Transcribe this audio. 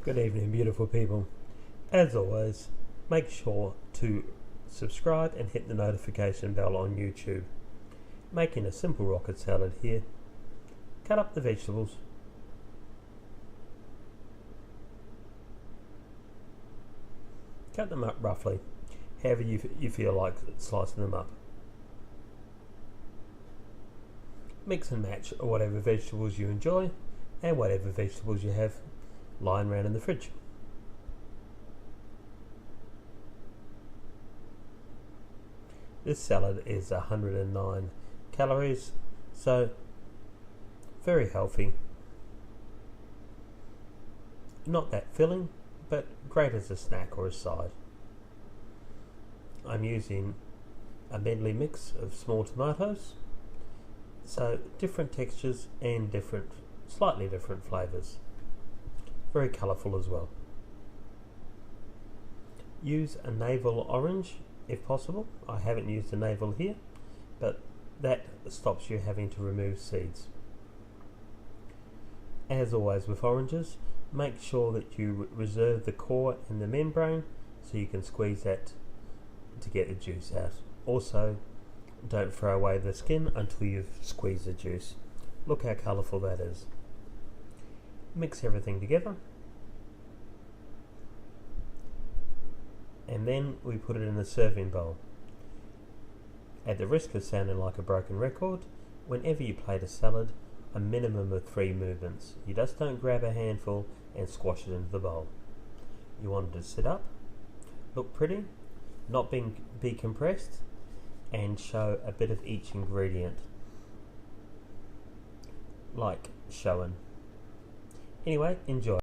Good evening, beautiful people. As always, make sure to subscribe and hit the notification bell on YouTube. Making a simple rocket salad here. Cut up the vegetables. Cut them up roughly, however you feel like slicing them up. Mix and match whatever vegetables you enjoy and whatever vegetables you have lying around in the fridge. This salad is 109 calories, so very healthy. Not that filling, but great as a snack or a side. I'm using a medley mix of small tomatoes, so different textures and slightly different flavours. Very colourful as well. Use a navel orange if possible. I haven't used a navel here, but that stops you having to remove seeds. As always with oranges, make sure that you reserve the core and the membrane so you can squeeze that to get the juice out. Also, don't throw away the skin until you've squeezed the juice. Look how colourful that is. Mix everything together, and then we put it in the serving bowl. At the risk of sounding like a broken record, whenever you plate a salad, a minimum of 3 movements. You just don't grab a handful and squash it into the bowl. You want it to sit up, look pretty, not be compressed, and show a bit of each ingredient, like showing. Anyway, enjoy.